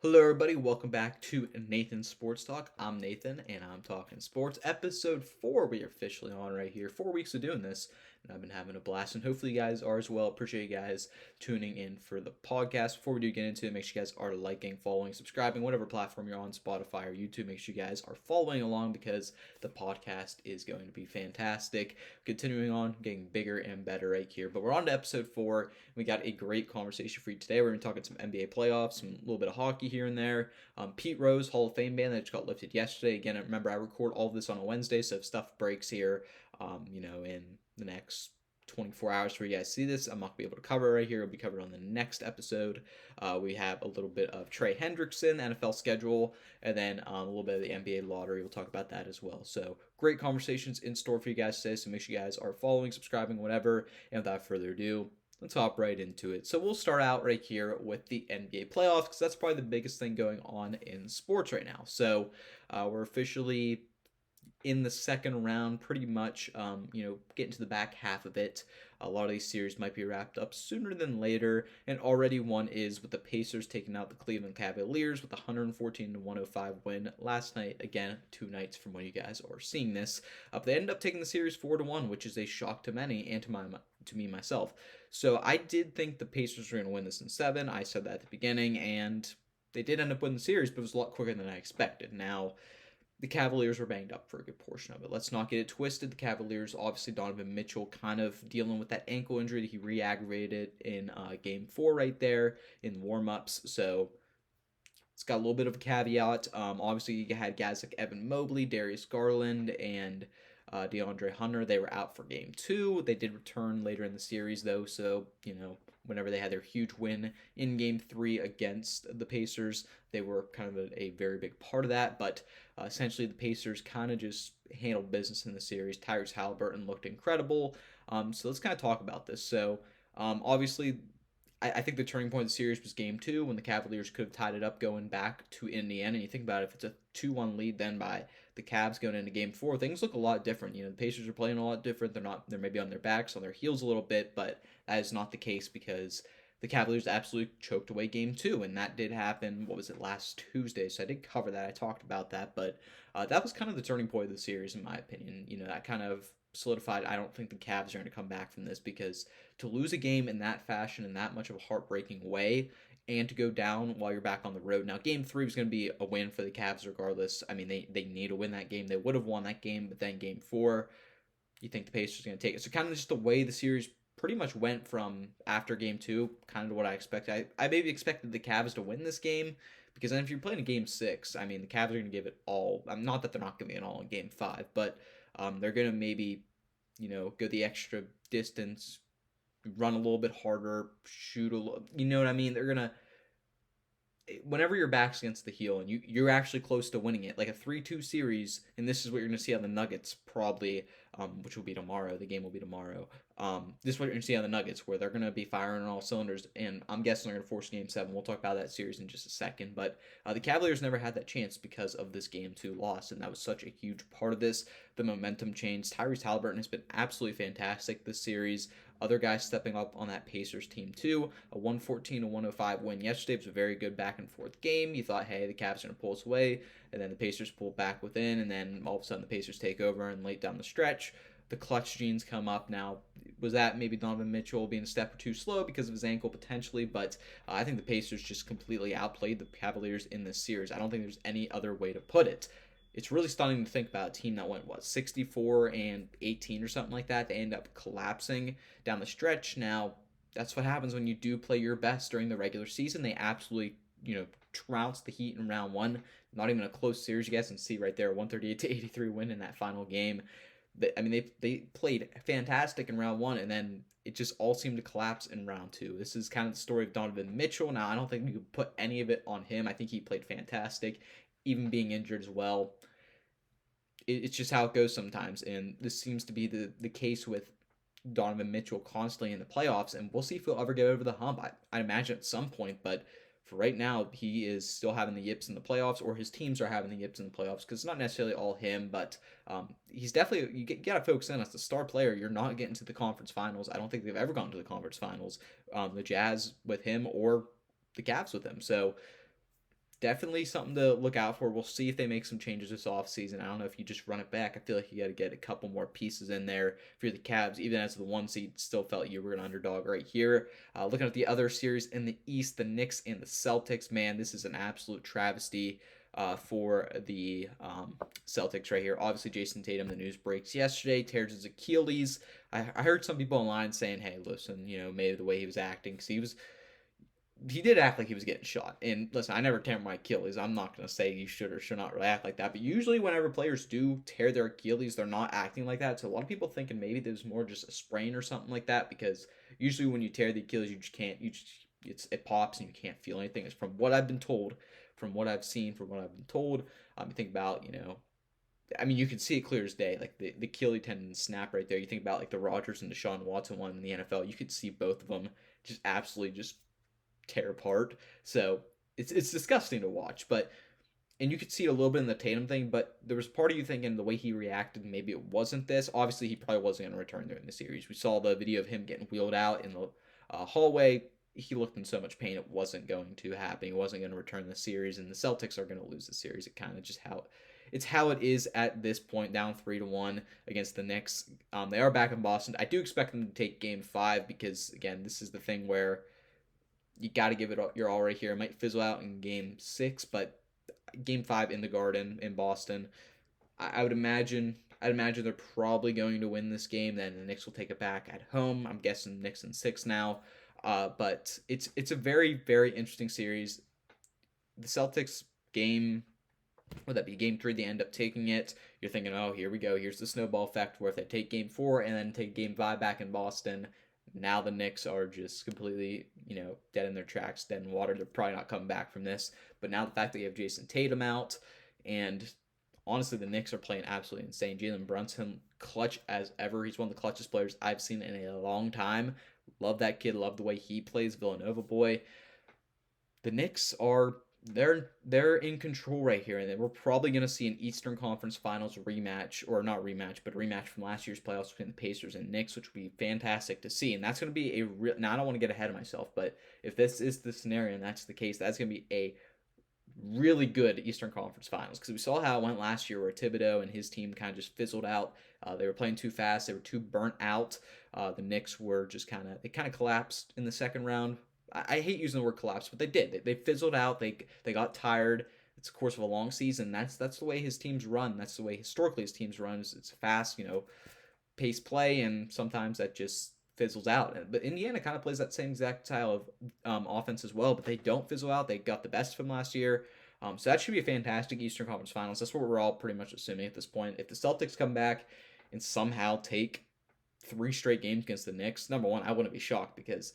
Hello, everybody. Welcome back to Nathan Sports Talk. I'm Nathan, and I'm talking sports. Episode 4, we are officially on right here. 4 weeks of doing this, and I've been having a blast, and hopefully, you guys are as well. Appreciate you guys tuning in for the podcast. Before we do get into it, make sure you guys are liking, following, subscribing, whatever platform you're on, Spotify or YouTube. Make sure you guys are following along because the podcast is going to be fantastic. Continuing on, getting bigger and better right here. But we're on to episode 4. We got a great conversation for you today. We're going to talk about some NBA playoffs, some little bit of hockey here and there. Pete Rose, Hall of Fame ban that just got lifted yesterday. Again, remember I record all of this on a Wednesday, so if stuff breaks here, in the next 24 hours for you guys see this, I'm not going to be able to cover it right here. It'll be covered on the next episode. We have a little bit of Trey Hendrickson, NFL schedule, and then a little bit of the NBA lottery. We'll talk about that as well. So great conversations in store for you guys today. So make sure you guys are following, subscribing, whatever. And without further ado, let's hop right into it. So we'll start out right here with the NBA playoffs because that's probably the biggest thing going on in sports right now. So we're officially in the second round, pretty much, getting to the back half of it. A lot of these series might be wrapped up sooner than later, and already one is with the Pacers taking out the Cleveland Cavaliers with a 114-105 win last night. Again, 2 nights from when you guys are seeing this. But they ended up taking the series 4-1, which is a shock to many and to me myself. So I did think the Pacers were going to win this in 7. I said that at the beginning, and they did end up winning the series, but it was a lot quicker than I expected. Now, the Cavaliers were banged up for a good portion of it. Let's not get it twisted. The Cavaliers, obviously, Donovan Mitchell kind of dealing with that ankle injury that he re-aggravated in Game 4 right there in warm-ups. So it's got a little bit of a caveat. Obviously, you had guys like Evan Mobley, Darius Garland, and DeAndre Hunter. They were out for Game 2. They did return later in the series, though. So, whenever they had their huge win in Game 3 against the Pacers, they were kind of a very big part of that. But essentially, the Pacers kind of just handled business in the series. Tyrese Halliburton looked incredible. So let's kind of talk about this. So obviously, I think the turning point of the series was Game 2 when the Cavaliers could have tied it up going back to Indiana. And you think about it, if it's a 2-1 lead then by the Cavs going into Game 4, things look a lot different. The Pacers are playing a lot different. They're maybe on their backs, on their heels a little bit, but that is not the case because the Cavaliers absolutely choked away Game 2, and that did happen, what was it, last Tuesday, so I did cover that. I talked about that, but that was kind of the turning point of the series, in my opinion. That kind of solidified, I don't think the Cavs are going to come back from this because to lose a game in that fashion, in that much of a heartbreaking way, and to go down while you're back on the road. Now, Game 3 was going to be a win for the Cavs regardless. I mean, they need to win that game. They would have won that game, but then Game 4, you think the Pacers are going to take it. So kind of just the way the series pretty much went from after Game 2, kind of what I expected. I maybe expected the Cavs to win this game because then if you're playing a Game 6, I mean, the Cavs are going to give it all. Not that they're not going to give it all in Game 5, but they're going to maybe, go the extra distance, run a little bit harder, shoot a little, you know what I mean? They're going to, whenever your back's against the heel and you're actually close to winning it, like a 3-2 series, and this is what you're going to see on the Nuggets probably, which will be tomorrow. The game will be tomorrow. This is what you're going to see on the Nuggets, where they're going to be firing on all cylinders, and I'm guessing they're going to force Game 7. We'll talk about that series in just a second, but the Cavaliers never had that chance because of this Game 2 loss, and that was such a huge part of this. The momentum changed. Tyrese Halliburton has been absolutely fantastic this series. Other guys stepping up on that Pacers team too. A 114-105 win yesterday was a very good back and forth game. You thought, hey, the Cavs are going to pull us away, and then the Pacers pull back within, and then all of a sudden the Pacers take over, and late down the stretch, the clutch genes come up. Now, was that maybe Donovan Mitchell being a step or two slow because of his ankle potentially? But I think the Pacers just completely outplayed the Cavaliers in this series. I don't think there's any other way to put it. It's really stunning to think about a team that went 64-18 or something like that. They end up collapsing down the stretch. Now, that's what happens when you do play your best during the regular season. They absolutely, trounced the Heat in round 1. Not even a close series. You guys can see right there, 138-83 win in that final game. They played fantastic in round 1, and then it just all seemed to collapse in round 2. This is kind of the story of Donovan Mitchell. Now, I don't think you could put any of it on him. I think he played fantastic, even being injured as well. It's just how it goes sometimes, and this seems to be the case with Donovan Mitchell constantly in the playoffs, and we'll see if he'll ever get over the hump. I imagine at some point, but for right now, he is still having the yips in the playoffs, or his teams are having the yips in the playoffs, because it's not necessarily all him, but he's definitely, you got to focus in as the star player. You're not getting to the conference finals. I don't think they've ever gone to the conference finals, the Jazz with him or the Cavs with him. So definitely something to look out for. We'll see if they make some changes this offseason. I don't know if you just run it back. I feel like you got to get a couple more pieces in there for the Cavs, even as the 1 seed. Still felt you were an underdog right here. Looking at the other series in the East, the Knicks and the Celtics, man, this is an absolute travesty for the Celtics right here. Obviously, Jason Tatum, the news breaks yesterday, tears his Achilles. I heard some people online saying, hey, listen, maybe the way he was acting, because he did act like he was getting shot. And listen, I never tear my Achilles. I'm not going to say you should or should not really act like that. But usually, whenever players do tear their Achilles, they're not acting like that. So a lot of people thinking maybe there's more just a sprain or something like that. Because usually, when you tear the Achilles, you just can't. It pops and you can't feel anything. It's from what I've been told, from what I've seen, from what I've been told. You think about I mean, you can see it clear as day, like the Achilles tendon snap right there. You think about like the Rodgers and Deshaun Watson one in the NFL. You could see both of them just absolutely just tear apart. So it's disgusting to watch. But and you could see it a little bit in the Tatum thing, but there was part of you thinking the way he reacted, maybe it wasn't this. Obviously, he probably wasn't going to return during the series. We saw the video of him getting wheeled out in the hallway. He looked in so much pain, it wasn't going to happen. He wasn't going to return the series, and the Celtics are going to lose the series. It kind of just how it is at this point, down 3-1 against the Knicks. They are back in Boston. I do expect them to take Game 5 because again, this is the thing where you got to give it your all right here. It might fizzle out in Game 6, but Game 5 in the Garden in Boston, I would imagine. I'd imagine they're probably going to win this game. Then the Knicks will take it back at home. I'm guessing Knicks in 6 now. But it's a very very interesting series. The Celtics game, would that be Game 3? They end up taking it. You're thinking, oh, here we go. Here's the snowball effect where if they take Game 4 and then take Game 5 back in Boston, now the Knicks are just completely, dead in their tracks, dead in water. They're probably not coming back from this. But now the fact that you have Jason Tatum out, and honestly, the Knicks are playing absolutely insane. Jalen Brunson, clutch as ever. He's one of the clutchest players I've seen in a long time. Love that kid. Love the way he plays. Villanova boy. The Knicks are they're in control right here, and we're probably going to see an Eastern Conference Finals rematch, or not rematch, but rematch from last year's playoffs between the Pacers and Knicks, which would be fantastic to see. And that's going to be a real. Now I don't want to get ahead of myself, but if this is the scenario and that's the case, that's going to be a really good Eastern Conference Finals, because we saw how it went last year where Thibodeau and his team kind of just fizzled out. They were playing too fast. They were too burnt out. The Knicks were just they kind of collapsed in the second round. I hate using the word collapse, but they did. They fizzled out. They got tired. It's of course of a long season. That's the way his teams run. That's the way historically his teams run. It's fast, pace play, and sometimes that just fizzles out. But Indiana kind of plays that same exact style of offense as well, but they don't fizzle out. They got the best of them last year. So that should be a fantastic Eastern Conference Finals. That's what we're all pretty much assuming at this point. If the Celtics come back and somehow take 3 straight games against the Knicks, number one, I wouldn't be shocked, because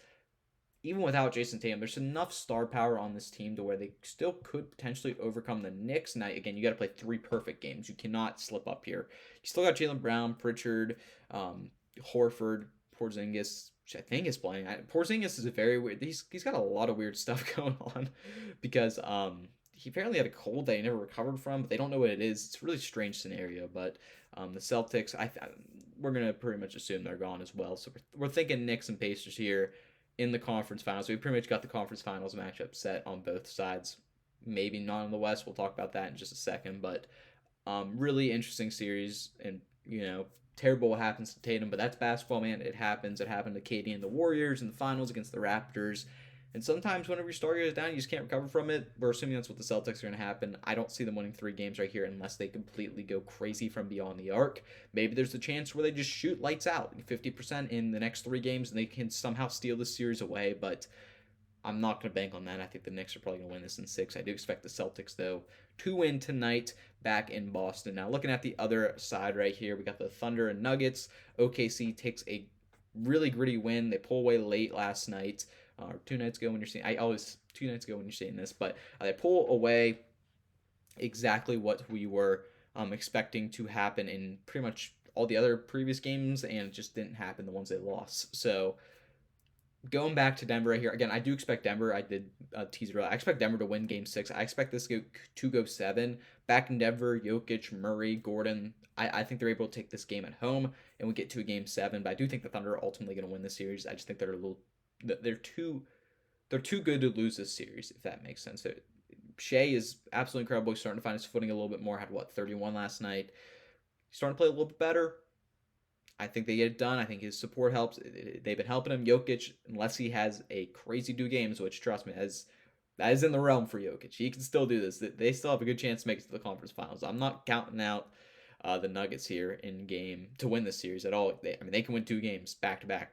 even without Jason Tatum, there's enough star power on this team to where they still could potentially overcome the Knicks. Now, again, you got to play 3 perfect games. You cannot slip up here. You still got Jaylen Brown, Pritchard, Horford, Porzingis, which I think is playing. Porzingis is a very weird. He's got a lot of weird stuff going on, because he apparently had a cold that he never recovered from, but they don't know what it is. It's a really strange scenario. But the Celtics, we're gonna pretty much assume they're gone as well. So we're thinking Knicks and Pacers here in the conference finals. We pretty much got the conference finals matchup set on both sides. Maybe not in the West. We'll talk about that in just a second. But really interesting series, and terrible what happens to Tatum, but that's basketball, man. It happens. It happened to KD and the Warriors in the finals against the Raptors. And sometimes whenever your star goes down, you just can't recover from it. We're assuming that's what the Celtics are going to happen. I don't see them winning 3 games right here unless they completely go crazy from beyond the arc. Maybe there's a chance where they just shoot lights out, 50% in the next 3 games, and they can somehow steal this series away. But I'm not going to bank on that. I think the Knicks are probably going to win this in 6. I do expect the Celtics, though, to win tonight back in Boston. Now, looking at the other side right here, we got the Thunder and Nuggets. OKC takes a really gritty win. They pull away late last night. Or 2 nights ago when you're seeing, 2 nights ago when you're seeing this, but they pull away exactly what we were expecting to happen in pretty much all the other previous games, and it just didn't happen, the ones they lost. So going back to Denver right here, again, I do expect Denver. I did tease it earlier. I expect Denver to win Game 6. I expect this to go 7. Back in Denver, Jokic, Murray, Gordon, I think they're able to take this game at home, and we get to a Game 7. But I do think the Thunder are ultimately going to win this series. I just think they're too good to lose this series, if that makes sense. Shea is absolutely incredible. He's starting to find his footing a little bit more. Had what, 31 last night. He's starting to play a little bit better. I think they get it done. I think his support helps. They've been helping him. Jokic, unless he has a crazy 2 games, which trust me, that is in the realm for Jokic. He can still do this. They still have a good chance to make it to the conference finals. I'm not counting out the Nuggets here in game to win this series at all. They can win 2 games back to back.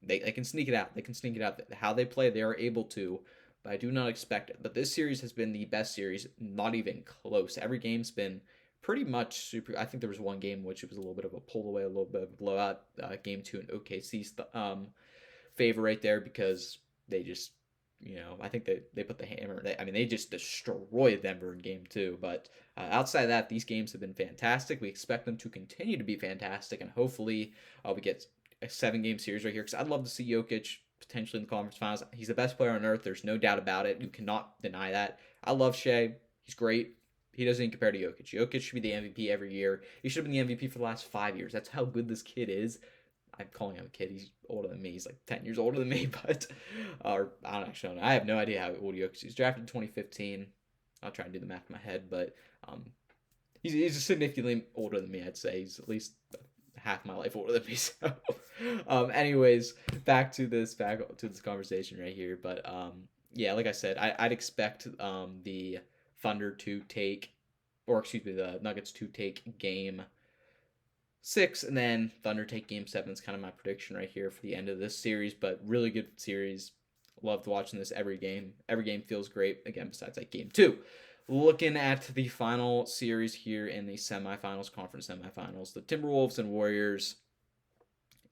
They can sneak it out. They can sneak it out. How they play, they are able to, but I do not expect it. But this series has been the best series, not even close. Every game's been pretty much super. I think there was one game which it was a little bit of a pull away, a little bit of a blowout. Game 2 in OKC's favor right there because they just, I think they put the hammer. They just destroyed Denver in game 2. But outside of that, these games have been fantastic. We expect them to continue to be fantastic, and hopefully we get a 7-game series right here because I'd love to see Jokic potentially in the conference finals. He's the best player on earth. There's no doubt about it. You cannot deny that. I love Shea. He's great. He doesn't even compare to Jokic. Jokic should be the MVP every year. He should have been the MVP for the last 5 years. That's how good this kid is. I'm calling him a kid. He's older than me. He's like 10 years older than me, but or I don't actually know. I have no idea how old Jokic is. He was drafted in 2015. I'll try and do the math in my head, but he's significantly older than me. I'd say he's at least half my life older than me. So, anyways, back to this conversation right here. But yeah, like I said, I'd expect the Thunder to take, or excuse me, the Nuggets to take game 6, and then Thunder take game 7. It's kind of my prediction right here for the end of this series, but really good series. Loved watching this every game. Every game feels great, again, besides like game 2. Looking at the final series here in the semifinals, conference semifinals, the Timberwolves and Warriors.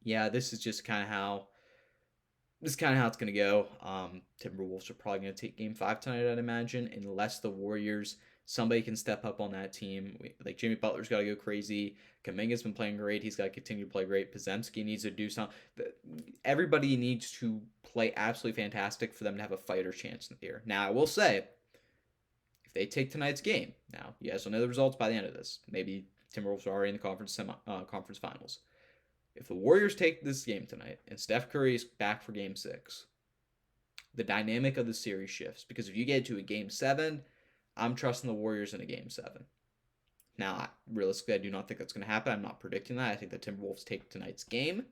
Yeah, this is just kind of how it's going to go. Timberwolves are probably going to take game 5 tonight, I'd imagine, unless the Warriors, somebody can step up on that team. Like Jimmy Butler's got to go crazy. Kuminga's been playing great. He's got to continue to play great. Podziemski needs to do something. Everybody needs to play absolutely fantastic for them to have a fighter chance in here. Now, I will say, if they take tonight's game, now you guys will know the results by the end of this. Maybe Timberwolves are already in the conference finals. If the Warriors take this game tonight and Steph Curry is back for game 6, the dynamic of the series shifts. Because if you get to a game 7, I'm trusting the Warriors in a game 7. Now, realistically, I do not think that's going to happen. I'm not predicting that. I think the Timberwolves take tonight's game.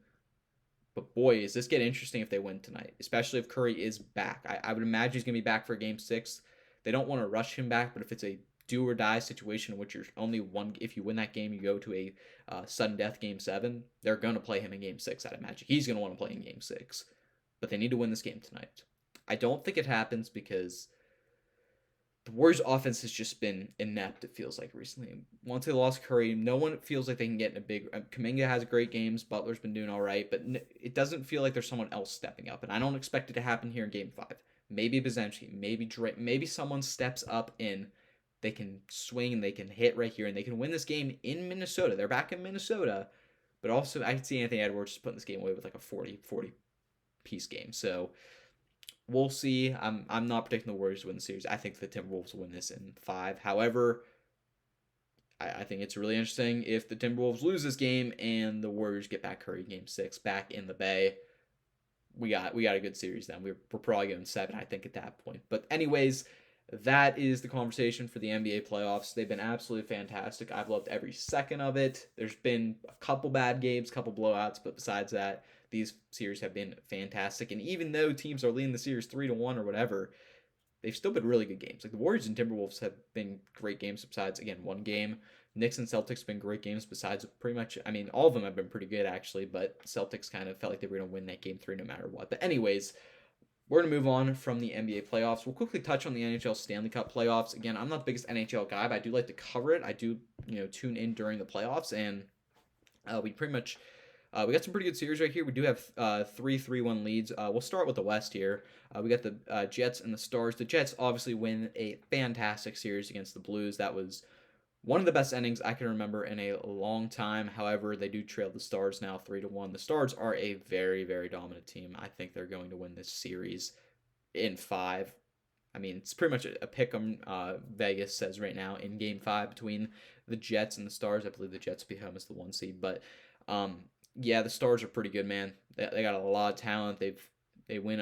But boy, is this get interesting if they win tonight, especially if Curry is back. I would imagine he's going to be back for game 6. They don't want to rush him back, but if it's a do or die situation in which you're only one, if you win that game, you go to a sudden death game 7, they're going to play him in game 6, I'd imagine. He's going to want to play in game 6. But they need to win this game tonight. I don't think it happens because the Warriors' offense has just been inept, it feels like, recently. Once they lost Curry, no one feels like they can get in a big... Kuminga has great games. Butler's been doing all right. But it doesn't feel like there's someone else stepping up. And I don't expect it to happen here in Game 5. Maybe Podziemski, maybe Drake, maybe someone steps up in... They can swing and they can hit right here. And they can win this game in Minnesota. They're back in Minnesota. But also, I can see Anthony Edwards just putting this game away with like a 40-piece game. So... we'll see. I'm not predicting the Warriors to win the series. I think the Timberwolves will win this in 5. However, I think it's really interesting if the Timberwolves lose this game and the Warriors get back Curry game 6 back in the Bay. We got a good series then. We're probably going 7, I think, at that point. But anyways, that is the conversation for the NBA playoffs. They've been absolutely fantastic. I've loved every second of it. There's been a couple bad games, a couple blowouts, but besides that, these series have been fantastic. And even though teams are leading the series 3-1 or whatever, they've still been really good games. Like the Warriors and Timberwolves have been great games besides, again, one game. Knicks and Celtics have been great games besides pretty much, all of them have been pretty good actually, but Celtics kind of felt like they were going to win that game 3 no matter what. But anyways, we're going to move on from the NBA playoffs. We'll quickly touch on the NHL Stanley Cup playoffs. Again, I'm not the biggest NHL guy, but I do like to cover it. I do, tune in during the playoffs, and we pretty much... we got some pretty good series right here. We do have 3-3-1 leads. We'll start with the West here. We got the Jets and the Stars. The Jets obviously win a fantastic series against the Blues. That was one of the best endings I can remember in a long time. However, they do trail the Stars now 3-1. The Stars are a very, very dominant team. I think they're going to win this series in 5. It's pretty much a pick 'em. Vegas says right now in Game 5 between the Jets and the Stars. I believe the Jets will be home as the 1 seed, but yeah, the Stars are pretty good, man. They got a lot of talent. They've been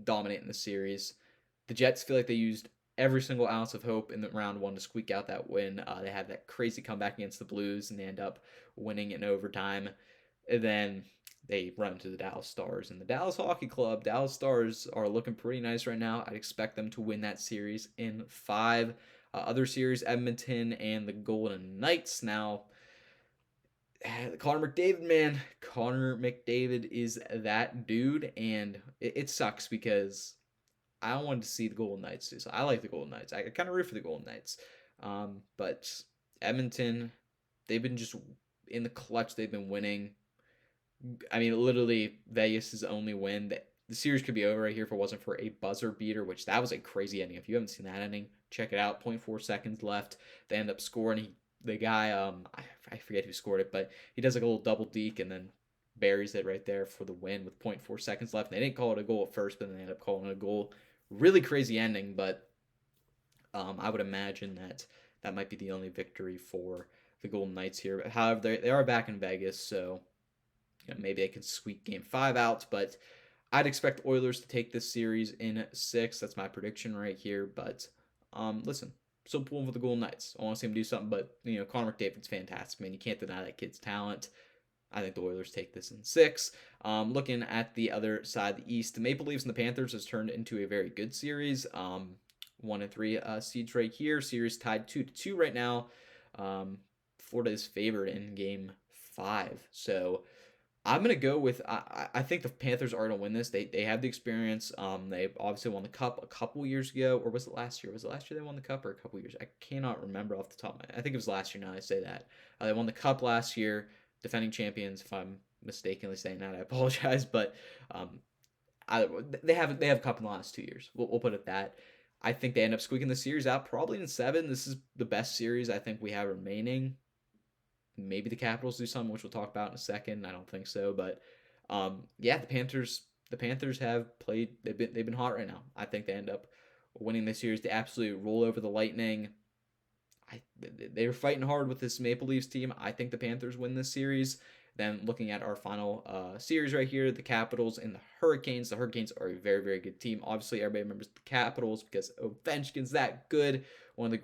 dominating the series. The Jets feel like they used every single ounce of hope in the round one to squeak out that win. They had that crazy comeback against the Blues, and they end up winning in overtime. And then they run into the Dallas Stars and the Dallas Hockey Club. Dallas Stars are looking pretty nice right now. I'd expect them to win that series in five. Other series, Edmonton and the Golden Knights. Now, Connor McDavid, man, Connor McDavid is that dude, and it sucks because I wanted to see the Golden Knights do so. I like the Golden Knights. I kind of root for the Golden Knights, but Edmonton, they've been just in the clutch. They've been winning. I mean, literally, Vegas' only win. The series could be over right here if it wasn't for a buzzer beater, which that was a crazy ending. If you haven't seen that ending, check it out. 0.4 seconds left. They end up scoring. The guy, I forget who scored it, but he does like a little double deke and then buries it right there for the win with 0.4 seconds left. And they didn't call it a goal at first, but then they end up calling it a goal. Really crazy ending, but I would imagine that that might be the only victory for the Golden Knights here. However, they are back in Vegas, so maybe they can squeak Game 5 out, but I'd expect Oilers to take this series in 6. That's my prediction right here, but listen, still pulling for the Golden Knights. I want to see him do something, but Connor McDavid's fantastic, man. You can't deny that kid's talent. I think the Oilers take this in 6. Looking at the other side of the East, the Maple Leafs and the Panthers has turned into a very good series. 1 and 3 seeds right here. Series tied 2-2 right now. Florida is favored in Game 5. So I'm gonna go with I think the Panthers are gonna win this. They have the experience. They obviously won the cup a couple years ago, or was it last year? Was it last year they won the cup, or a couple years? I cannot remember off the top of my head. I think it was last year. Now I say that they won the cup last year, defending champions. If I'm mistakenly saying that, I apologize. But they have a cup in the last 2 years. We'll put it that. I think they end up squeaking the series out probably in 7. This is the best series I think we have remaining. Maybe the Capitals do something, which we'll talk about in a second. I don't think so, but yeah, the Panthers have played. They've been hot right now. I think they end up winning this series. They absolutely roll over the Lightning. They were fighting hard with this Maple Leafs team. I think the Panthers win this series. Then looking at our final series right here, the Capitals and the Hurricanes. The Hurricanes are a very, very good team. Obviously, everybody remembers the Capitals because Ovechkin's that good. One of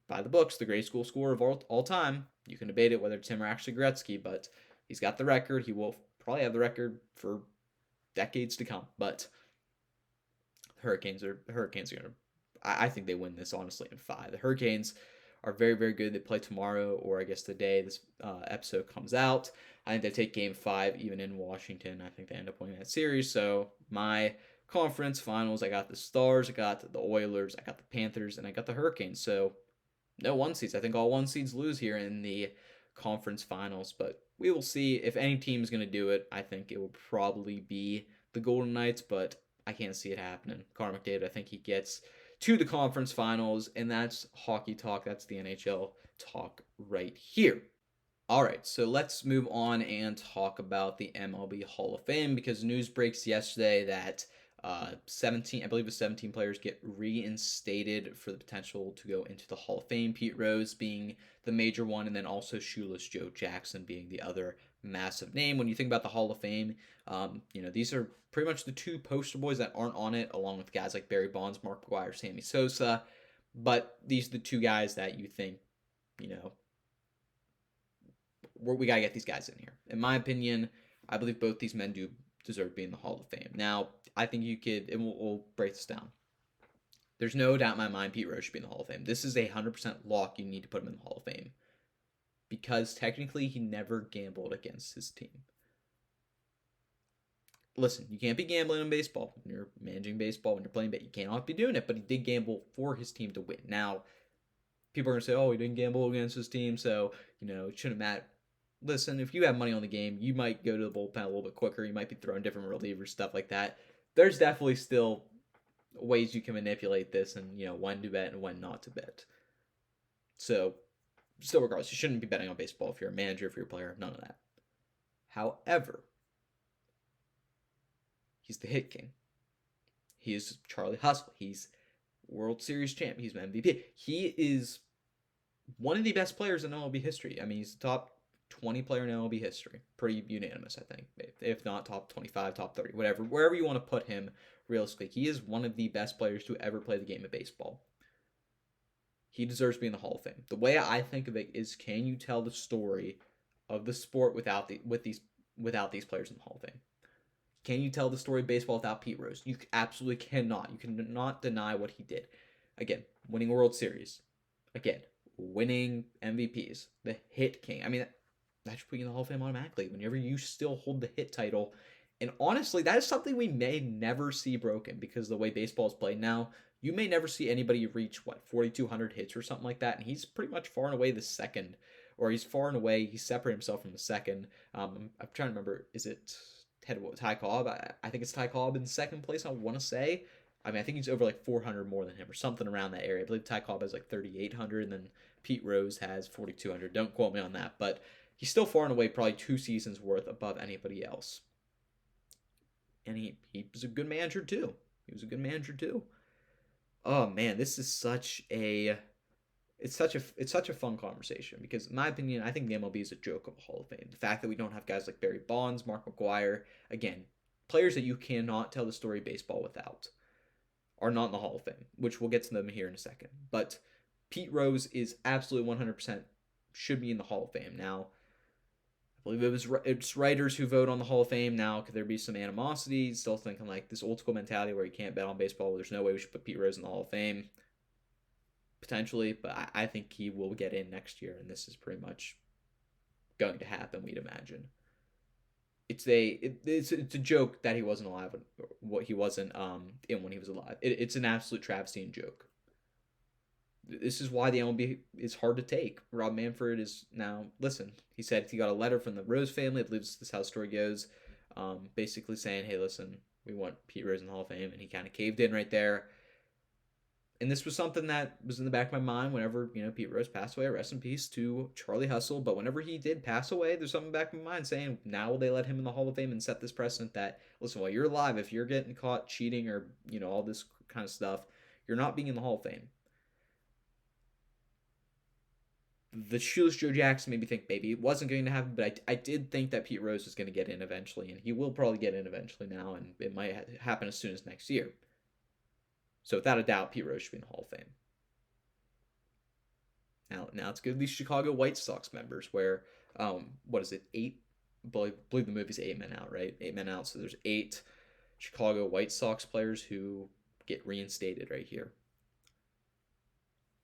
by the books, the greatest goal scorer of all time. You can debate it whether it's him or actually Gretzky, but he's got the record. He will probably have the record for decades to come. But the Hurricanes are going to. I think they win this honestly in 5. The Hurricanes are very, very good. They play tomorrow, or I guess the day this episode comes out. I think they take Game 5 even in Washington. I think they end up winning that series. So my conference finals, I got the Stars, I got the Oilers, I got the Panthers, and I got the Hurricanes. So no 1 seeds. I think all 1 seeds lose here in the conference finals, but we will see if any team is going to do it. I think it will probably be the Golden Knights, but I can't see it happening. Connor McDavid, I think he gets to the conference finals, and that's hockey talk. That's the NHL talk right here. All right, so let's move on and talk about the MLB Hall of Fame because news breaks yesterday that 17, I believe it was 17 players get reinstated for the potential to go into the Hall of Fame. Pete Rose being the major one, and then also Shoeless Joe Jackson being the other massive name. When you think about the Hall of Fame, these are pretty much the 2 poster boys that aren't on it, along with guys like Barry Bonds, Mark McGwire, Sammy Sosa. But these are the 2 guys that you think, we got to get these guys in here. In my opinion, I believe both these men do deserve to be in the Hall of Fame. Now, I think you could, and we'll break this down. There's no doubt in my mind Pete Rose should be in the Hall of Fame. This is a 100% lock. You need to put him in the Hall of Fame. Because technically he never gambled against his team. Listen, you can't be gambling in baseball. When you're managing baseball, when you're playing baseball, you cannot be doing it, but he did gamble for his team to win. Now, people are going to say, oh, he didn't gamble against his team, so, it shouldn't matter. Listen, if you have money on the game, you might go to the bullpen a little bit quicker. You might be throwing different relievers, stuff like that. There's definitely still ways you can manipulate this and, when to bet and when not to bet. So, still regardless, you shouldn't be betting on baseball if you're a manager, if you're a player, none of that. However, he's the hit king. He is Charlie Hustle. He's World Series champ. He's an MVP. He is one of the best players in MLB history. I mean, he's the top 20 player in MLB history. Pretty unanimous, I think. If not top 25, top 30, whatever. Wherever you want to put him, realistically, he is one of the best players to ever play the game of baseball. He deserves to be in the Hall of Fame. The way I think of it is, can you tell the story of the sport without these players in the Hall of Fame? Can you tell the story of baseball without Pete Rose? You absolutely cannot. You cannot deny what he did. Again, winning World Series. Again, winning MVPs. The hit king. I mean, that should put you in the Hall of Fame automatically. Whenever you still hold the hit title. And honestly, that is something we may never see broken, because the way baseball is played now, you may never see anybody reach, 4,200 hits or something like that. And he's pretty much far and away the second. Or he's far and away, he separated himself from the second. I'm trying to remember, is it Ty Cobb? I think it's Ty Cobb in second place, I want to say. I mean, I think he's over like 400 more than him or something around that area. I believe Ty Cobb has like 3,800, and then Pete Rose has 4,200. Don't quote me on that, but he's still far and away probably 2 seasons worth above anybody else. And he was a good manager too. Oh man, this is such a it's such a fun conversation, because in my opinion, I think the MLB is a joke of a Hall of Fame. The fact that we don't have guys like Barry Bonds, Mark McGwire, again, players that you cannot tell the story of baseball without, are not in the Hall of Fame, which we'll get to them here in a second. But Pete Rose is absolutely 100% should be in the Hall of Fame. Now, I believe it's writers who vote on the Hall of Fame. Now, could there be some animosity? Still thinking like this old school mentality where you can't bet on baseball. There's no way we should put Pete Rose in the Hall of Fame. Potentially, but I think he will get in next year, and this is pretty much going to happen, we'd imagine. It's a joke that he wasn't alive what he wasn't in when he was alive. It's an absolute travesty and joke. This is why the MLB is hard to take. Rob Manfred is now, listen, he said he got a letter from the Rose family. I believe this is how the story goes. Basically saying, hey, listen, we want Pete Rose in the Hall of Fame, and he kind of caved in right there. And this was something that was in the back of my mind whenever, Pete Rose passed away. Rest in peace to Charlie Hustle. But whenever he did pass away, there's something back in my mind saying, now will they let him in the Hall of Fame and set this precedent that, listen, while you're alive, if you're getting caught cheating or, all this kind of stuff, you're not being in the Hall of Fame. The Shoeless Joe Jackson made me think maybe it wasn't going to happen, but I did think that Pete Rose was going to get in eventually, and he will probably get in eventually now, and it might happen as soon as next year. So without a doubt, Pete Rose should be in the Hall of Fame. Now let's go to these Chicago White Sox members, where, what is it, 8? I believe the movie's 8 Men Out, right? 8 Men Out, so there's 8 Chicago White Sox players who get reinstated right here.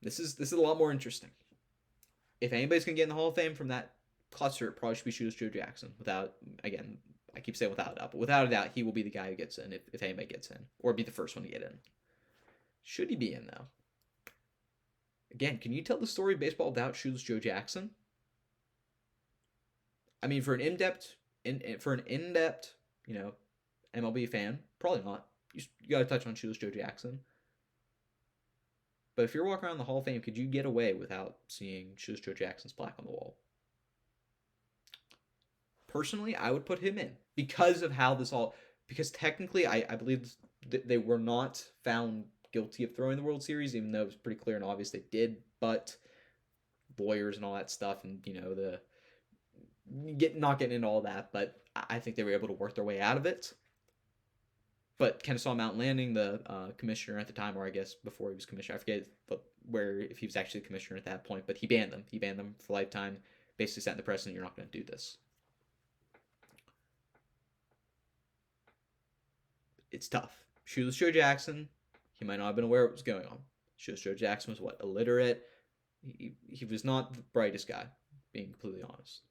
This is a lot more interesting. If anybody's going to get in the Hall of Fame from that cluster, it probably should be Shoeless Joe Jackson. Without, again, I keep saying without a doubt, but without a doubt, he will be the guy who gets in if anybody gets in, or be the first one to get in. Should he be in, though? Again, can you tell the story of baseball without Shoeless Joe Jackson? I mean, for an in-depth, MLB fan, probably not. You got to touch on Shoeless Joe Jackson. But if you're walking around the Hall of Fame, could you get away without seeing Shoeless Joe Jackson's plaque on the wall? Personally, I would put him in because of how this all. Because technically, I believe they were not found guilty of throwing the World Series, even though it was pretty clear and obvious they did. But lawyers and all that stuff, and not getting into all that. But I think they were able to work their way out of it. But Kennesaw Mountain Landing, the commissioner at the time, or I guess before he was commissioner, I forget if he was actually the commissioner at that point, but he banned them. He banned them for lifetime, basically setting the precedent, you're not going to do this. It's tough. Shoeless Joe Jackson, he might not have been aware of what was going on. Shoeless Joe Jackson was illiterate. He was not the brightest guy, being completely honest.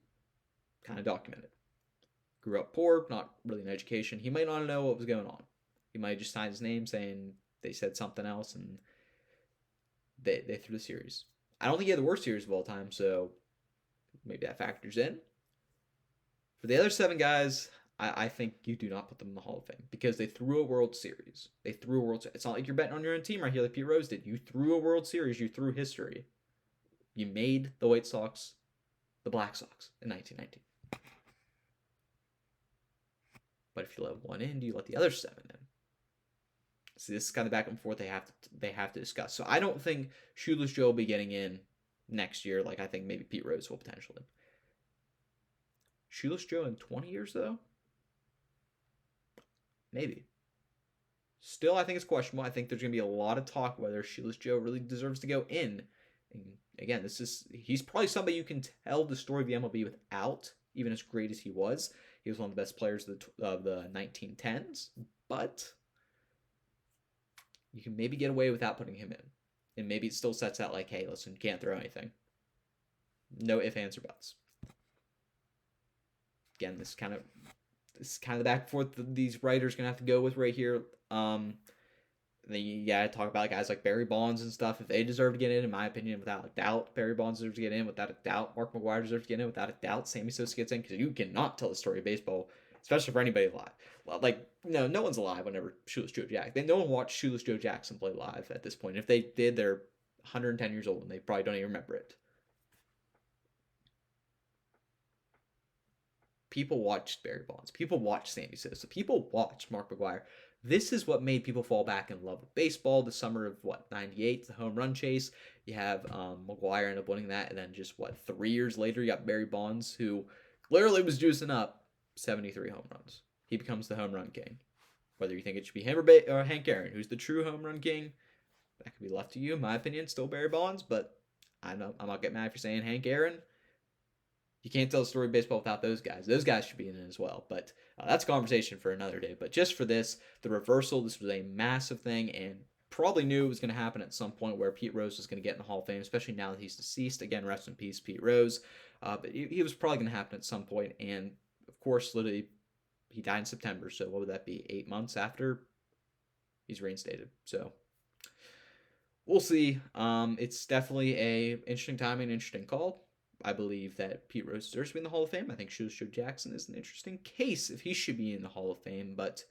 Kind of documented. Grew up poor, not really an education. He might not know what was going on. He might have just signed his name saying they said something else and they threw the series. I don't think he had the worst series of all time, so maybe that factors in. For the other 7 guys, I think you do not put them in the Hall of Fame because they threw a World Series. It's not like you're betting on your own team right here like Pete Rose did. You threw a World Series. You threw history. You made the White Sox the Black Sox in 1919. But if you let one in, do you let the other 7 in? So this is kind of back and forth they have to discuss. So I don't think Shoeless Joe will be getting in next year like I think maybe Pete Rose will potentially. Shoeless Joe in 20 years, though? Maybe. Still, I think it's questionable. I think there's going to be a lot of talk whether Shoeless Joe really deserves to go in. And again, he's probably somebody you can tell the story of the MLB without, even as great as he was. He was one of the best players of the 1910s, but you can maybe get away without putting him in. And maybe it still sets out like, hey, listen, you can't throw anything. No ifs, ands, or buts. Again, this is kind of the back and forth these writers gonna have to go with right here. You gotta talk about guys like Barry Bonds and stuff. If they deserve to get in my opinion, without a doubt, Barry Bonds deserves to get in without a doubt. Mark McGwire deserves to get in without a doubt. Sammy Sosa gets in because you cannot tell the story of baseball, especially for anybody alive. Like, no one's alive whenever Shoeless Joe Jackson. No one watched Shoeless Joe Jackson play live at this point. If they did, they're 110 years old and they probably don't even remember it. People watched Barry Bonds. People watched Sammy Sosa. People watched Mark McGwire. This is what made people fall back in love with baseball. The summer of, 98, the home run chase. You have McGwire end up winning that. And then just, 3 years later, you got Barry Bonds, who literally was juicing up 73 home runs. He becomes the home run king. Whether you think it should be him or Hank Aaron, who's the true home run king, that could be left to you. In my opinion, still Barry Bonds, but I'm not getting mad if you're saying Hank Aaron. You can't tell the story of baseball without those guys. Those guys should be in it as well. But that's a conversation for another day. But just for this, the reversal, this was a massive thing and probably knew it was going to happen at some point where Pete Rose was going to get in the Hall of Fame, especially now that he's deceased. Again, rest in peace, Pete Rose. But he was probably going to happen at some point. And, of course, literally, he died in September. So what would that be? 8 months after he's reinstated. So we'll see. It's definitely a interesting time and interesting call. I believe that Pete Rose deserves to be in the Hall of Fame. I think Shoeless Joe Jackson is an interesting case if he should be in the Hall of Fame, but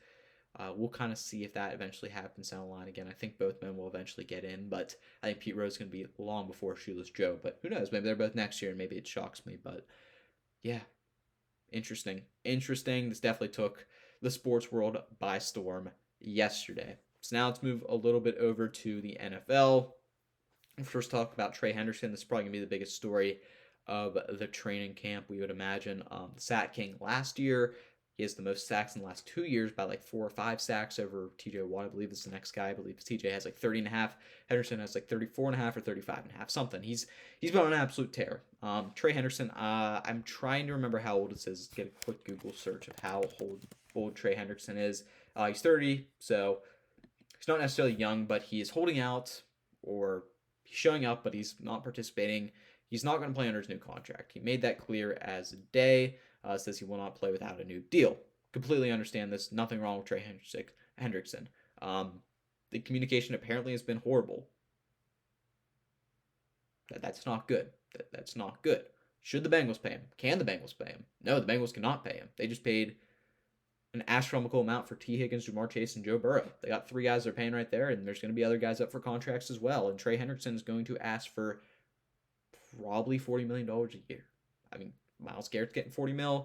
we'll kind of see if that eventually happens down the line. Again, I think both men will eventually get in, but I think Pete Rose is going to be long before Shoeless Joe, but who knows? Maybe they're both next year, and maybe it shocks me, but yeah, interesting. This definitely took the sports world by storm yesterday. So now let's move a little bit over to the NFL. First, talk about Trey Henderson. This is probably going to be the biggest story of the training camp, we would imagine. The sack king last year. He has the most sacks in the last 2 years by 4 or 5 sacks over TJ Watt. I believe is the next guy. I believe TJ has 30.5. Henderson has 34.5 or 35.5. Something. He's been on an absolute tear. Trey Henderson, I'm trying to remember how old it says. Get a quick Google search of how old Trey Henderson is. He's 30, so he's not necessarily young, but he is holding out, or he's showing up, but he's not participating. He's not going to play under his new contract. He made that clear as a day. Says he will not play without a new deal. Completely understand this. Nothing wrong with Trey Hendrickson. The communication apparently has been horrible. That's not good. That's not good. Should the Bengals pay him? Can the Bengals pay him? No, the Bengals cannot pay him. They just paid an astronomical amount for T. Higgins, Jamar Chase, and Joe Burrow. They got 3 guys they're paying right there, and there's going to be other guys up for contracts as well. And Trey Hendrickson is going to ask for probably $40 million a year. I mean, Myles Garrett's getting $40 million.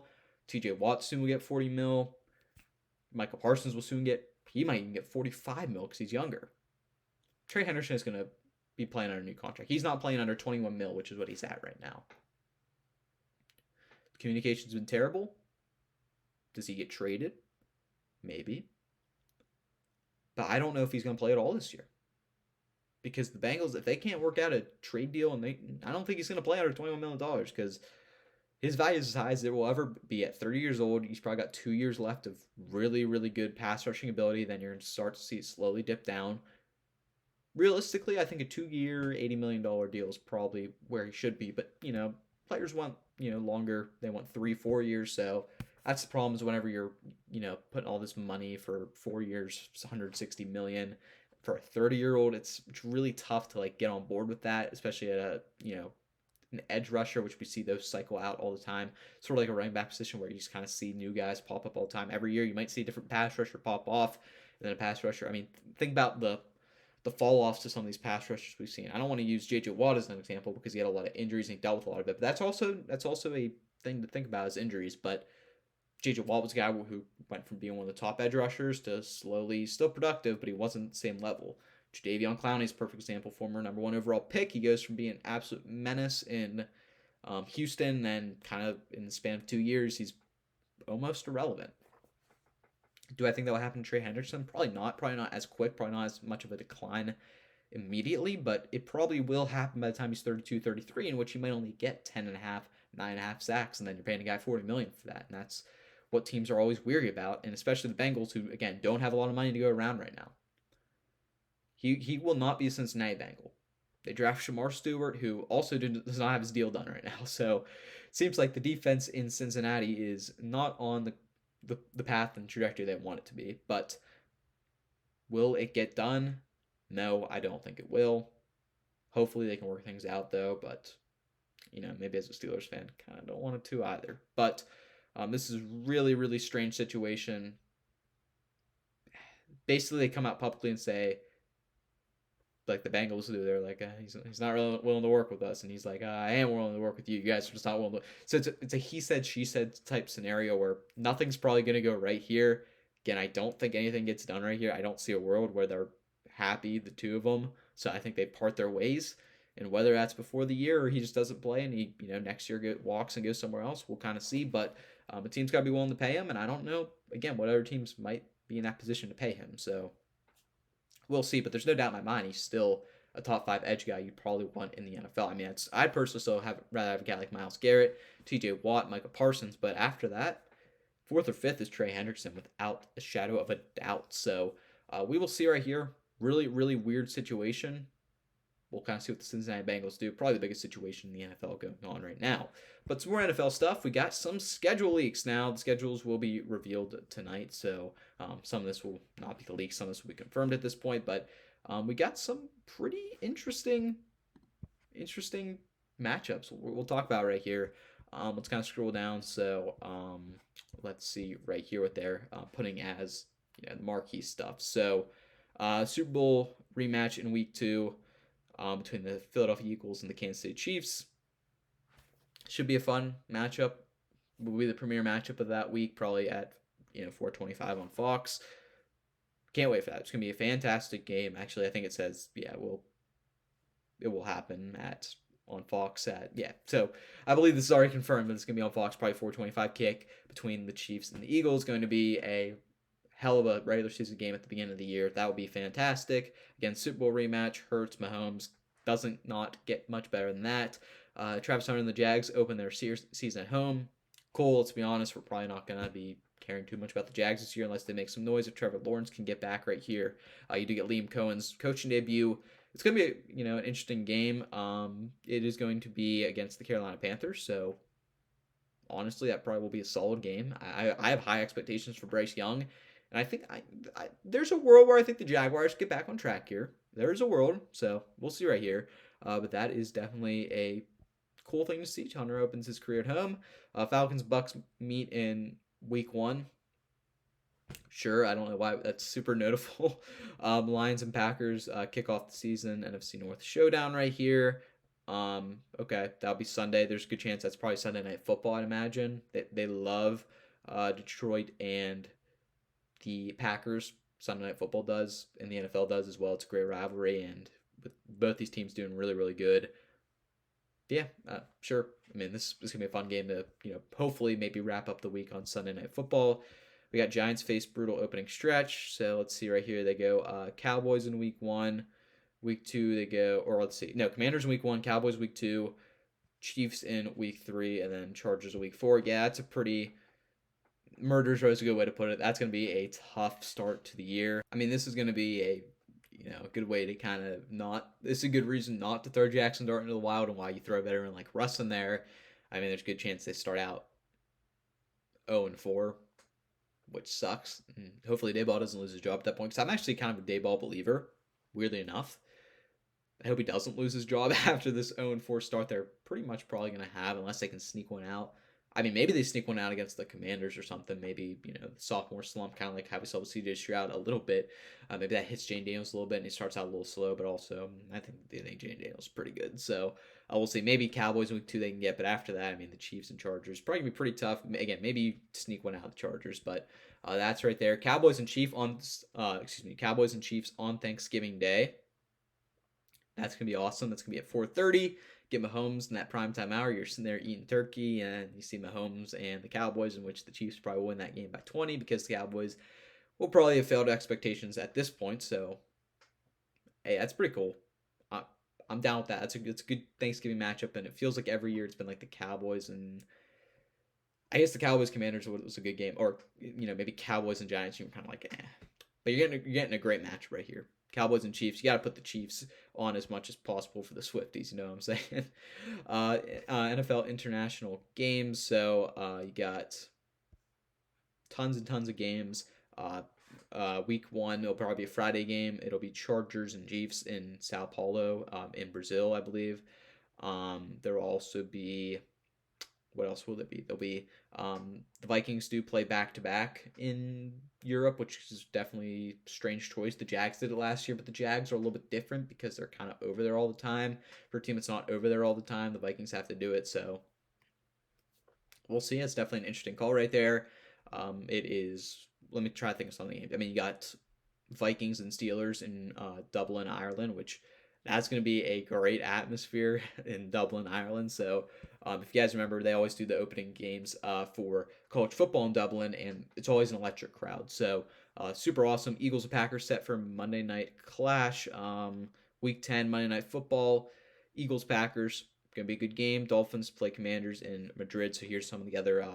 TJ Watt soon will get $40 million. Michael Parsons will soon get, he might even get $45 million because he's younger. Trey Henderson is going to be playing under a new contract. He's not playing under $21 million, which is what he's at right now. The communication's been terrible. Does he get traded? Maybe. But I don't know if he's going to play at all this year. Because the Bengals, if they can't work out a trade deal, I don't think he's going to play under $21 million because his value is as high as it will ever be at 30 years old. He's probably got 2 years left of really, really good pass rushing ability. Then you're going to start to see it slowly dip down. Realistically, I think a 2-year, $80 million deal is probably where he should be. But, players want, longer. They want 3-4 years. So that's the problem is whenever you're, putting all this money for 4 years, $160 million. For a 30-year-old, it's really tough to get on board with that, especially at a an edge rusher, which we see those cycle out all the time. Sort of like a running back position where you just kind of see new guys pop up all the time. Every year you might see a different pass rusher pop off, and then a pass rusher. I mean, think about the fall offs to some of these pass rushers we've seen. I don't want to use J.J. Watt as an example because he had a lot of injuries and he dealt with a lot of it. But that's also a thing to think about is injuries. But J.J. Watt was a guy who went from being one of the top edge rushers to slowly, still productive, but he wasn't the same level. Jadeveon Clowney is a perfect example, former number 1 overall pick. He goes from being an absolute menace in Houston, then kind of in the span of 2 years, he's almost irrelevant. Do I think that will happen to Trey Hendrickson? Probably not. Probably not as quick. Probably not as much of a decline immediately, but it probably will happen by the time he's 32, 33, in which he might only get 10 and a half, 9.5 sacks, and then you're paying a guy $40 million for that. And that's what teams are always weary about, and especially the Bengals, who, again, don't have a lot of money to go around right now. He will not be a Cincinnati Bengal. They draft Shamar Stewart, who also does not have his deal done right now. So it seems like the defense in Cincinnati is not on the path and trajectory they want it to be. But will it get done? No, I don't think it will. Hopefully they can work things out, though. But, maybe as a Steelers fan, kind of don't want it to either. But this is really, really strange situation. Basically, they come out publicly and say, like the Bengals do, they're like, he's not really willing to work with us, and he's like, I am willing to work with you. You guys are just not willing to. So it's a he said she said type scenario where nothing's probably gonna go right here. Again, I don't think anything gets done right here. I don't see a world where they're happy, the two of them. So I think they part their ways, and whether that's before the year or he just doesn't play and he next year walks and goes somewhere else, we'll kind of see. But the team's got to be willing to pay him, and I don't know again what other teams might be in that position to pay him. So we'll see, but there's no doubt in my mind he's still a top 5 edge guy you'd probably want in the NFL. I mean, I'd personally still rather have a guy like Myles Garrett, T.J. Watt, Micah Parsons, but after that, 4th or 5th is Trey Hendrickson without a shadow of a doubt. So we will see right here. Really, really weird situation. We'll kind of see what the Cincinnati Bengals do. Probably the biggest situation in the NFL going on right now. But some more NFL stuff. We got some schedule leaks now. The schedules will be revealed tonight. So some of this will not be the leaks. Some of this will be confirmed at this point. But we got some pretty interesting matchups we'll talk about right here. Let's kind of scroll down. So let's see right here what they're putting as the marquee stuff. So Super Bowl rematch in week 2. Between the Philadelphia Eagles and the Kansas City Chiefs. Should be a fun matchup. Will be the premier matchup of that week, probably at 4:25 on Fox. Can't wait for that. It's gonna be a fantastic game. Actually, I think it says it will happen on Fox So I believe this is already confirmed, but it's gonna be on Fox, probably 4:25 kick between the Chiefs and the Eagles. Going to be a hell of a regular season game at the beginning of the year. That would be fantastic. Again, Super Bowl rematch. Hurts, Mahomes doesn't not get much better than that. Travis Hunter and the Jags open their season at home. Cool. Let's be honest. We're probably not going to be caring too much about the Jags this year unless they make some noise. If Trevor Lawrence can get back right here, you do get Liam Cohen's coaching debut. It's going to be an interesting game. It is going to be against the Carolina Panthers. So honestly, that probably will be a solid game. I have high expectations for Bryce Young. And I think there's a world where I think the Jaguars get back on track here. There is a world, so we'll see right here. But that is definitely a cool thing to see. Hunter opens his career at home. Falcons Bucks meet in week 1. Sure, I don't know why that's super notable. Lions and Packers kick off the season. NFC North showdown right here. Okay, that'll be Sunday. There's a good chance that's probably Sunday Night Football, I'd imagine. They love Detroit and the Packers. Sunday Night Football does, and the NFL does as well. It's a great rivalry, and with both these teams doing really, really good. Yeah, sure. I mean, this is going to be a fun game to, hopefully maybe wrap up the week on Sunday Night Football. We got Giants face brutal opening stretch. So let's see right here. They go Cowboys in week 1. Week 2, they go, or let's see. No, Commanders in week 1, Cowboys week 2, Chiefs in week 3, and then Chargers in week 4. Yeah, that's a pretty murder's row is a good way to put it. That's going to be a tough start to the year. I mean, this is going to be a good way to kind of this is a good reason not to throw Jackson Dart into the wild, and why you throw a veteran like Russ in there. I mean, there's a good chance they start out 0-4, which sucks. And hopefully Dayball doesn't lose his job at that point, because I'm actually kind of a Dayball believer, weirdly enough. I hope he doesn't lose his job after this 0-4 start they're pretty much probably going to have, unless they can sneak one out. I mean, maybe they sneak one out against the Commanders or something. Maybe, the sophomore slump, kind of like how we saw with C.J. Stroud a little bit. Maybe that hits Jane Daniels a little bit, and he starts out a little slow, but also I think Jane Daniels is pretty good. So we'll see. Maybe Cowboys in week 2 they can get, but after that, I mean, the Chiefs and Chargers probably going to be pretty tough. Again, maybe you sneak one out of the Chargers, but that's right there. Cowboys and Chiefs on Thanksgiving Day. That's gonna be awesome. That's gonna be at 4:30. Get Mahomes in that primetime hour. You're sitting there eating turkey, and you see Mahomes and the Cowboys, in which the Chiefs probably win that game by 20 because the Cowboys will probably have failed expectations at this point. So, hey, that's pretty cool. I, I'm down with that. It's a good Thanksgiving matchup, and it feels like every year it's been like the Cowboys and I guess the Cowboys Commanders was a good game, or maybe Cowboys and Giants. You're kind of like, but you're getting a great match right here. Cowboys and Chiefs. You got to put the Chiefs on as much as possible for the Swifties. You know what I'm saying? NFL international games. So you got tons and tons of games. Week 1, it'll probably be a Friday game. It'll be Chargers and Chiefs in Sao Paulo, in Brazil, I believe. There will also be, what else will there be? There'll be the Vikings do play back to back in Europe, which is definitely a strange choice. The Jags did it last year, but the Jags are a little bit different because they're kind of over there all the time. For a team that's not over there all the time, the Vikings have to do it. So we'll see. It's definitely an interesting call right there. It is. Let me try to think of something. I mean, you got Vikings and Steelers in Dublin, Ireland, which that's going to be a great atmosphere in Dublin, Ireland. So if you guys remember, they always do the opening games for college football in Dublin, and it's always an electric crowd. So super awesome. Eagles and Packers set for Monday Night Clash. Week 10, Monday Night Football. Eagles, Packers. Going to be a good game. Dolphins play Commanders in Madrid. So here's some of the other,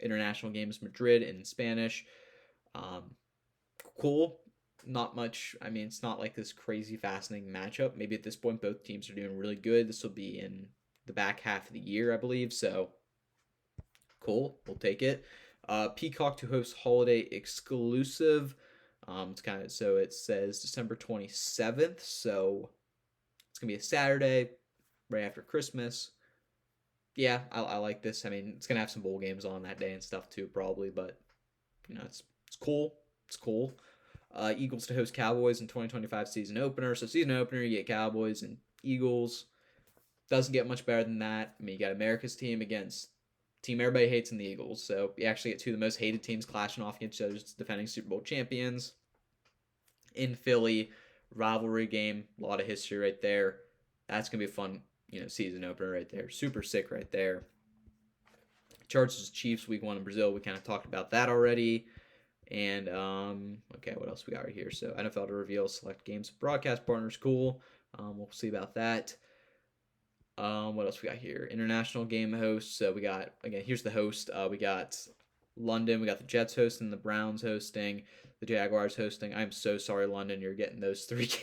international games. Madrid in Spanish. Cool. Not much. I mean, it's not like this crazy fascinating matchup. Maybe at this point, both teams are doing really good. This will be in the back half of the year, I believe. So cool. We'll take it. Peacock to host holiday exclusive. It's kind of, so it says December 27th. So it's gonna be a Saturday, right after Christmas. Yeah, I like this. I mean, it's gonna have some bowl games on that day and stuff too, probably. But it's cool. It's cool. Eagles to host Cowboys in 2025 season opener. So season opener, you get Cowboys and Eagles. Doesn't get much better than that. I mean, you got America's team against team everybody hates in the Eagles. So you actually get two of the most hated teams clashing off against each other, defending Super Bowl champions in Philly. Rivalry game, a lot of history right there. That's gonna be a fun, season opener right there. Super sick right there. Chargers Chiefs week 1 in Brazil. We kind of talked about that already. And okay, what else we got right here? So NFL to reveal select games, broadcast partners, cool. We'll see about that. What else we got here? International game hosts. So we got, again, here's the host. We got London. We got the Jets hosting, the Browns hosting, the Jaguars hosting. I'm so sorry, London. You're getting those 3 games.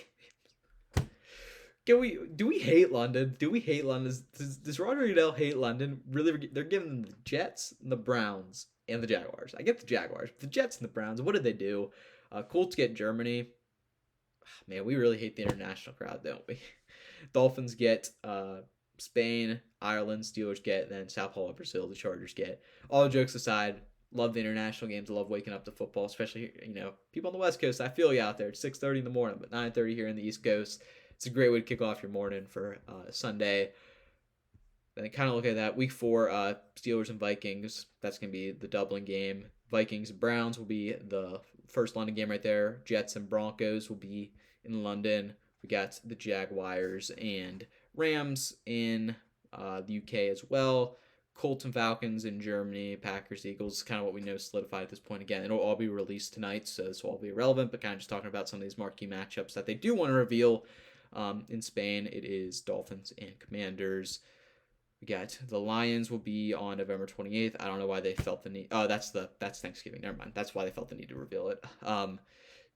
Do we hate London? Do we hate London? Does Roger Goodell hate London? Really, they're giving them the Jets, the Browns, and the Jaguars. I get the Jaguars. The Jets and the Browns, what did they do? Colts get Germany. Man, we really hate the international crowd, don't we? Dolphins get Spain, Ireland, Steelers get, and then Sao Paulo, Brazil, the Chargers get. All jokes aside, love the international games. I love waking up to football, especially, people on the West Coast. I feel you out there. It's 6:30 in the morning, but 9:30 here in the East Coast. It's a great way to kick off your morning for Sunday. Then kind of look at that. Week 4, Steelers and Vikings. That's going to be the Dublin game. Vikings and Browns will be the first London game right there. Jets and Broncos will be in London. We got the Jaguars and Rams in the UK as well. Colts and Falcons in Germany. Packers, Eagles, kind of what we know solidified at this point. Again, it'll all be released tonight, so this will all be irrelevant, but kind of just talking about some of these marquee matchups that they do want to reveal. In Spain, it is Dolphins and Commanders. We got the Lions will be on November 28th. I don't know why they felt the need. Oh, that's Thanksgiving. Never mind. That's why they felt the need to reveal it.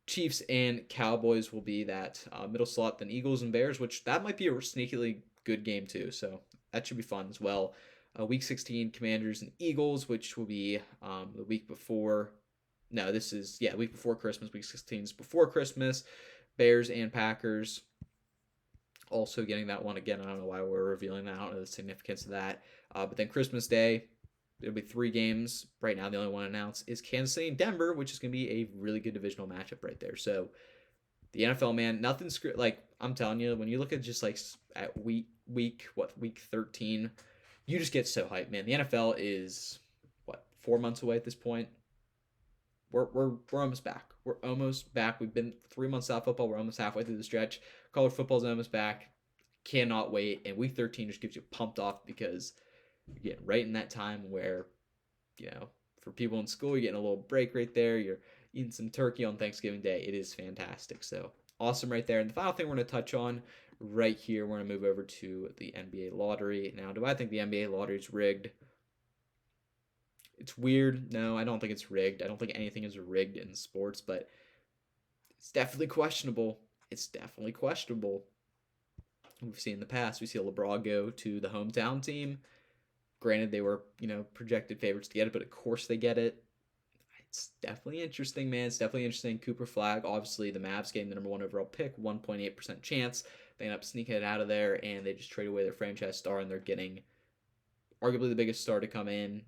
Chiefs and Cowboys will be that middle slot. Then Eagles and Bears, which that might be a sneakily good game too. So that should be fun as well. Week 16, Commanders and Eagles, which will be the week before. No, this is week before Christmas. Week 16 is before Christmas. Bears and Packers. Also getting that one again. I don't know why we're revealing that. I don't know the significance of that. But then Christmas Day, it'll be 3 games. Right now, the only one announced is Kansas City and Denver, which is going to be a really good divisional matchup right there. So the NFL, man, nothing's like I'm telling you. When you look at just like at week 13, you just get so hyped, man. The NFL is 4 months away at this point. We're almost back. We're almost back. We've been 3 months out of football. We're almost halfway through the stretch. College football's almost back. Cannot wait. And week 13 just gets you pumped off because you're getting right in that time where, for people in school, you're getting a little break right there. You're eating some turkey on Thanksgiving Day. It is fantastic. So awesome right there. And the final thing we're going to touch on right here, we're going to move over to the NBA lottery. Now, do I think the NBA lottery is rigged? It's weird. No, I don't think it's rigged. I don't think anything is rigged in sports, but it's definitely questionable. It's definitely questionable. We've seen in the past, we see LeBron go to the hometown team. Granted, they were, projected favorites to get it, but of course they get it. It's definitely interesting, man. It's definitely interesting. Cooper Flag, obviously, the Mavs getting the number 1 overall pick, 1.8% chance. They end up sneaking it out of there, and they just trade away their franchise star, and they're getting arguably the biggest star to come in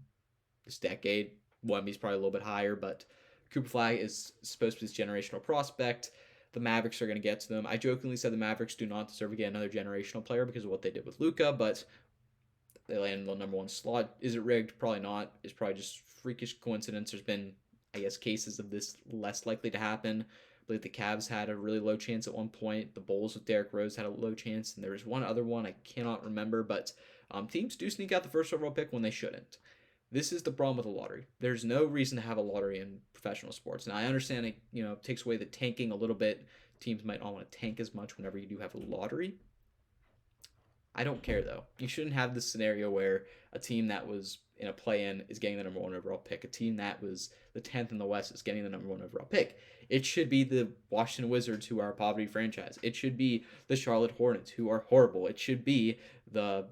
this decade. Wemby's probably a little bit higher, but Cooper Flag is supposed to be this generational prospect. The Mavericks are going to get to them. I jokingly said the Mavericks do not deserve to get another generational player because of what they did with Luka, but they landed the number 1 slot. Is it rigged? Probably not. It's probably just freakish coincidence. There's been, I guess, cases of this less likely to happen. I believe the Cavs had a really low chance at one point. The Bulls with Derrick Rose had a low chance, and there was one other one I cannot remember, but teams do sneak out the first overall pick when they shouldn't. This is the problem with the lottery. There's no reason to have a lottery in professional sports. Now, I understand it, takes away the tanking a little bit. Teams might not want to tank as much whenever you do have a lottery. I don't care, though. You shouldn't have this scenario where a team that was in a play-in is getting the number 1 overall pick. A team that was the 10th in the West is getting the number 1 overall pick. It should be the Washington Wizards, who are a poverty franchise. It should be the Charlotte Hornets, who are horrible. It should be the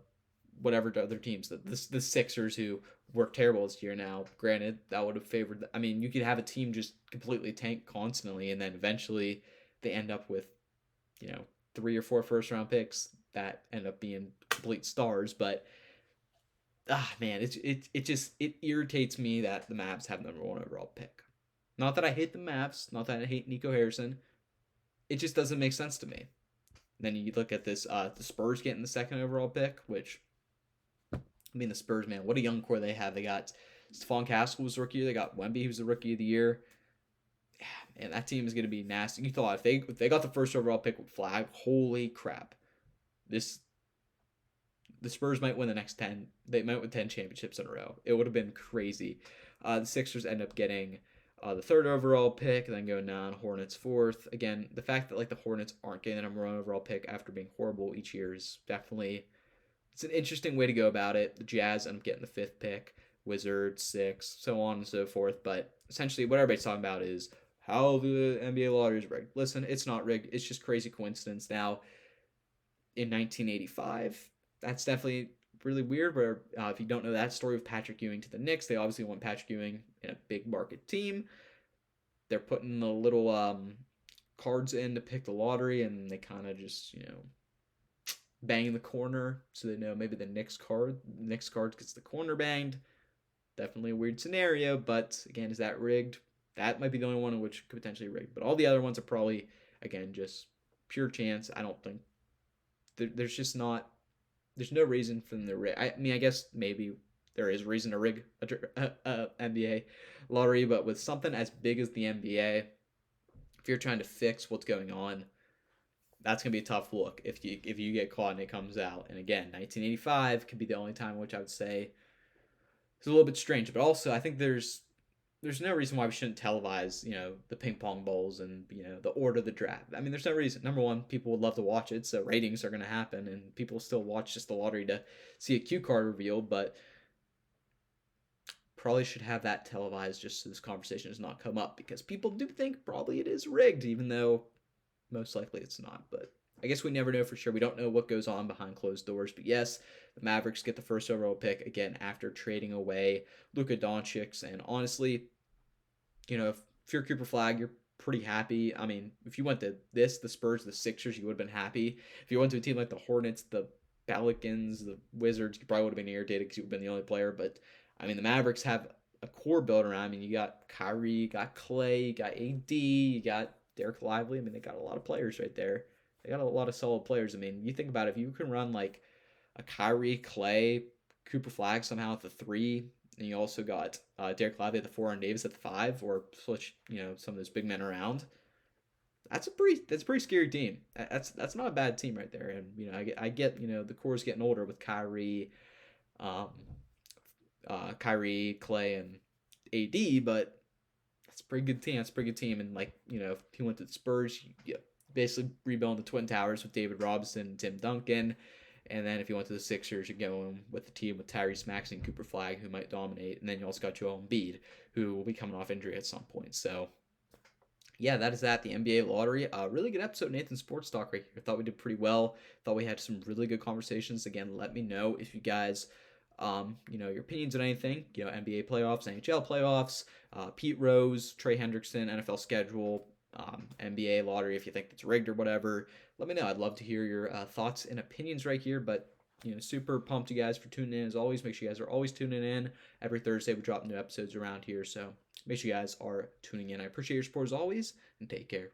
whatever other teams, the Sixers, who were terrible this year. Now, granted, that would have favored. I mean, you could have a team just completely tank constantly, and then eventually they end up with, 3 or 4 first-round picks that end up being complete stars. But man, it irritates me that the Mavs have number 1 overall pick. Not that I hate the Mavs, not that I hate Nico Harrison. It just doesn't make sense to me. Then you look at this, the Spurs getting the 2nd overall pick, which, the Spurs, man, what a young core they have. They got Stephon Castle was rookie. They got Wemby, who's the rookie of the year. And that team is going to be nasty. You thought if they got the 1st overall pick with Flag, holy crap. The Spurs might win the next 10. They might win 10 championships in a row. It would have been crazy. The Sixers end up getting the 3rd overall pick, and then going down, Hornets 4th. Again, the fact that the Hornets aren't getting the number 1 overall pick after being horrible each year is definitely, it's an interesting way to go about it. The Jazz end up getting the 5th pick, Wizards 6th, so on and so forth. But essentially, what everybody's talking about is how the NBA lottery is rigged. Listen, it's not rigged. It's just crazy coincidence. Now, in 1985, that's definitely really weird. Where if you don't know that story of Patrick Ewing to the Knicks, they obviously want Patrick Ewing in a big market team. They're putting the little cards in to pick the lottery, and they kind of just bang the corner, so they know maybe the Knicks card gets the corner banged. Definitely a weird scenario, but again, is that rigged? That might be the only one in which could potentially rigged, but all the other ones are probably, again, just pure chance. I don't think there's just not. There's no reason for them to rig. I mean, I guess maybe there is reason to rig a NBA lottery, but with something as big as the NBA, if you're trying to fix what's going on, that's gonna be a tough look if you get caught and it comes out. And again, 1985 could be the only time in which I would say it's a little bit strange. But also, I think there's no reason why we shouldn't televise, the ping pong bowls and, the order of the draft. I mean, there's no reason. Number one, people would love to watch it, so ratings are going to happen, and people still watch just the lottery to see a cue card revealed, but probably should have that televised just so this conversation does not come up, because people do think probably it is rigged, even though most likely it's not. But I guess we never know for sure. We don't know what goes on behind closed doors. But yes, the Mavericks get the 1st overall pick, again, after trading away Luka Doncic. And honestly, if you're Cooper Flag, you're pretty happy. I mean, if you went to the Spurs, the Sixers, you would have been happy. If you went to a team like the Hornets, the Pelicans, the Wizards, you probably would have been irritated because you would have been the only player. But, I mean, the Mavericks have a core built around. I mean, you got Kyrie, you got Clay, you got AD, you got Derek Lively. I mean, they got a lot of players right there. They got a lot of solid players. I mean, you think about it, if you can run like a Kyrie, Clay, Cooper Flag somehow at the 3, and you also got Derek Lively at the 4 and Davis at the 5, or switch some of those big men around. That's a pretty scary team. That's not a bad team right there. And I get the core's getting older with um, Kyrie, Clay, and AD, but that's a pretty good team. That's a pretty good team. And if he went to the Spurs, you basically rebuilding the Twin Towers with David Robinson and Tim Duncan. And then if you went to the Sixers, you're going with the team with Tyrese Maxey and Cooper Flag, who might dominate. And then you also got Joel Embiid, who will be coming off injury at some point. So, yeah, that is that. The NBA lottery. Really good episode, Nathan Sports Talk right here. Thought we did pretty well. Thought we had some really good conversations. Again, let me know if you guys, your opinions on anything. NBA playoffs, NHL playoffs, Pete Rose, Trey Hendrickson, NFL schedule, NBA lottery if you think it's rigged or whatever. Let me know. I'd love to hear your thoughts and opinions right here. But super pumped you guys for tuning in as always. Make sure you guys are always tuning in. Every Thursday we drop new episodes around here, so make sure you guys are tuning in. I appreciate your support as always, and take care.